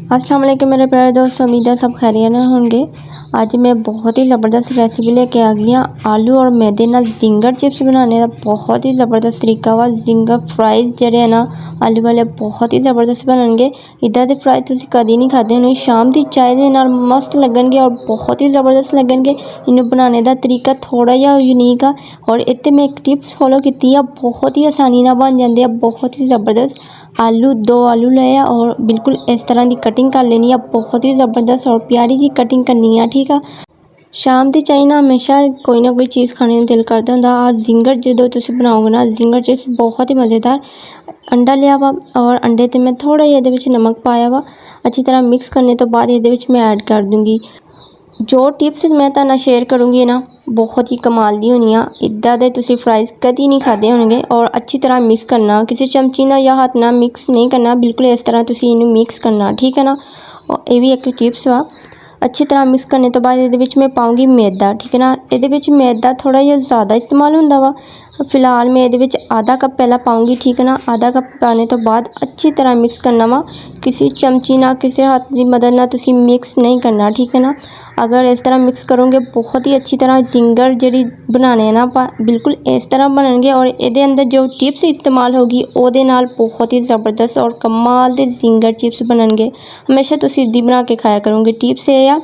अस्सलाम वालेकुम मेरे प्यारे दोस्तों, उम्मीद है सब खैरियत में होंगे। आज मैं बहुत ही ज़बरदस्त रेसिपी लेके आ गई हाँ। आलू और मैदे नाल जिंगर चिप्स बनाने का बहुत ही ज़बरदस्त तरीका वा। जिंगर फ्राइज़ जिहड़े ना आलू वाले बहुत ही ज़बरदस्त बनणगे। इदां दे फ्राई तुसीं कदी नहीं खाधे होणे। शाम दी चाय दे नाल मस्त लगणगे और बहुत ही ज़बरदस्त लगणगे। इन्हूं बनाने का तरीका थोड़ा जिहा यूनीक आ और इत्ते मैं एक टिप्स फॉलो कीती आ, बहुत ही आसानी नाल बन जांदे आ, बहुत ही ज़बरदस्त। दो आलू ले आ और बिल्कुल इस तरह की कटिंग कर लेनी है, बहुत ही ज़बरदस्त और प्यारी जी कटिंग करनी है, ठीक है। शाम की चाय ना हमेशा कोई ना कोई चीज़ खाने का दिल करता होंदा। आज जिंगर जो तुसीं बनाओगे ना, जिंगर चिप्स बहुत ही मज़ेदार। अंडा लिया वा और अंडे ते मैं थोड़ा जिहा इहदे विच नमक पाया वा। अच्छी तरह मिक्स करने तो बाद इहदे विच मैं ऐड कर दूँगी। जो टिप्स मैं तुहाडे नाल शेयर करूँगी ना, बहुत ही कमाल दी होनी आ। इदां दे तुसीं फ्राइज़ कदी नहीं खाधे होणगे और अच्छी तरह मिक्स करना, किसी चमची नाल या हाथ नाल मिक्स नहीं करना, बिल्कुल इस तरह तुसीं इहनूं मिक्स करना, ठीक है ना। और ये भी एक टिप्स वा। अच्छी तरह मिक्स करने तो बाद इहदे विच मैं पाऊँगी मैदा, ठीक है ना। इहदे विच मैदा थोड़ा जिहा ज़्यादा इस्तेमाल हुंदा वा। फिलहाल मैं इहदे विच आधा कप पहला पाऊँगी, ठीक है ना। आधा कप पाने तो बाद अच्छी तरह मिक्स करना वा। किसी चमची ना किसी हाथ की मदद ना तुसीं मिक्स नहीं करना, ठीक है ना। अगर इस तरह मिक्स करोगे बहुत ही अच्छी तरह जिंगर जिहड़ी बनाने ना ਆਪਾਂ बिल्कुल इस तरह बनणगे और ਇਹਦੇ अंदर जो टिप्स इस्तेमाल होगी ਉਹਦੇ ਨਾਲ बहुत ही ज़बरदस्त और कमाल ਦੇ जिंगर चिप्स बनणगे। हमेशा तुसीं इदां बना के खाया करोगे। टिप्स ये आ,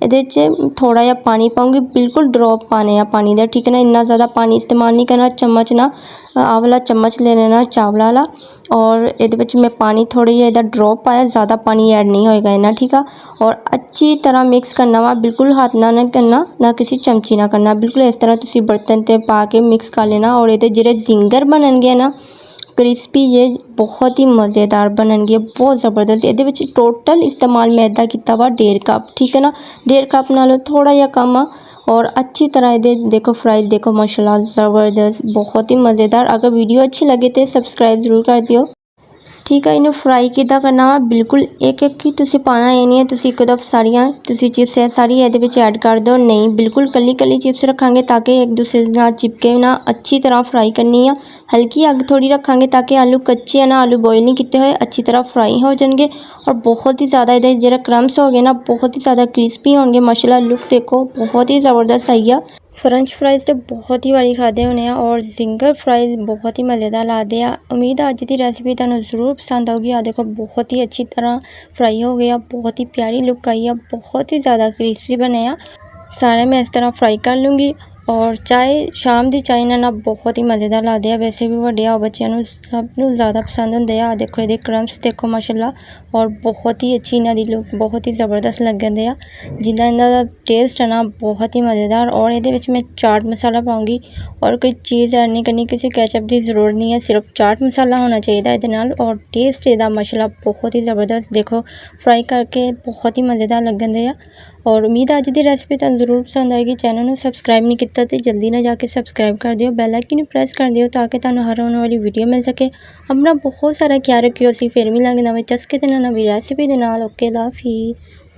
ਇਹਦੇ 'ਚ थोड़ा जिहा पानी पाऊँगी, बिल्कुल ड्रॉप पाने आ पानी दे, ठीक है ना। इन्ना ज़्यादा पानी इस्तेमाल नहीं करना। चम्मच ना आह वाला चम्मच ले लेना चावल वाला और ਇਹਦੇ ਵਿੱਚ मैं पानी थोड़ी जिहा इहदा ड्रॉप पाया, ज़्यादा पानी ऐड नहीं होएगा इन्ना, ठीक है। और अच्छी तरह मिक्स करना वा, बिल्कुल हाथ नाल नहीं करना, ना किसी चमची नाल करना। बिल्कुल इस तरह तुसीं बर्तन ते पा के मिक्स कर लेना और ਇਹਦੇ ਜਿਹੜੇ जिंगर बनणगे ना क्रिस्पी जे बहुत ही मज़ेदार बनणगे, बहुत ज़बरदस्त। ਇਹਦੇ ਵਿੱਚ टोटल इस्तेमाल मैदा कीता वा 1.5 कप, ठीक है ना। 1.5 कप नालों थोड़ा जिहा कम आ और अच्छी तरह ये देखो फ्राइज़ देखो माशाल्लाह ज़बरदस्त, बहुत ही मज़ेदार। अगर वीडियो अच्छी लगे तो सब्सक्राइब ज़रूर कर दियो, ठीक है। इन्हूं फ्राई किद्दां करना वा, बिल्कुल एक एक ही तुसीं पाना। ये नहीं है तुसीं इक दफ़ सारियां तुसीं चिप्स सारी इहदे विच ऐड कर दो, नहीं, बिल्कुल कल्ली कल्ली चिप्स रखांगे ताकि एक दूसरे नाल चिपके ना। अच्छी तरह फ्राई करनी आ, हल्की अग थोड़ी रखांगे ताकि आलू कच्चे है ना, आलू बॉयल नहीं किए हुए, अच्छी तरह फ्राई हो जाएंगे और बहुत ही ज़्यादा इहदे जेह्ड़े क्रम्स हो गए ना, बहुत ही ज़्यादा क्रिस्पी होंगे। माशाल्लाह लुक देखो बहुत ही ज़बरदस्त आई आ। फ्रेंच फ्राइज़ तो बहुत ही बारी खाधे होने आ और जिंगर फ्राइज़ बहुत ही मज़ेदार लगदे आ। उम्मीद है अज की रेसिपी तुहानूं ज़रूर पसंद आऊगी। आ देखो बहुत ही अच्छी तरह फ्राई हो गया, बहुत ही प्यारी लुक आई है, बहुत ही ज़्यादा क्रिस्पी बने आ। सारे मैं इस तरह फ्राई कर लूँगी और चाय शाम की चाय ना बहुत ही मज़ेदार लगदे आ। वैसे भी वड्डे आओ बच्चों नूं सबनूं ज़्यादा पसंद होंदे आ। देखो ये क्रम्स देखो माशाल्लाह और बहुत ही अच्छी इन्हां दी लुक, बहुत ही ज़बरदस्त लगन दे आ। जिद्दां इन्हां दा टेस्ट है ना बहुत ही मज़ेदार। और ये मैं चाट मसाला पाऊँगी और कोई चीज़ ऐड नहीं करनी, किसी केचप की ज़रूरत नहीं है, सिर्फ चाट मसाला होना चाहिए इहदे नाल और टेस्ट इहदा माशाल्लाह बहुत ही ज़बरदस्त। देखो फ्राई करके बहुत ही मज़ेदार लगन दे आ और उम्मीद है अज की रेसिपी तुहानूं ज़रूर पसंद आएगी। चैनल नूं सबसक्राइब नहीं किया तो जल्दी ना जाके सबसक्राइब कर दिओ, बैल आइकन नूं प्रेस कर दिओ ताकि तुहानूं हर आने वाली वीडियो मिल सके। अपना बहुत सारा ख्याल रखियो, असीं फिर मिलांगे नवें चस्के ते नवीं रेसिपी दे नाल। ओके, अल्लाह हाफिज़।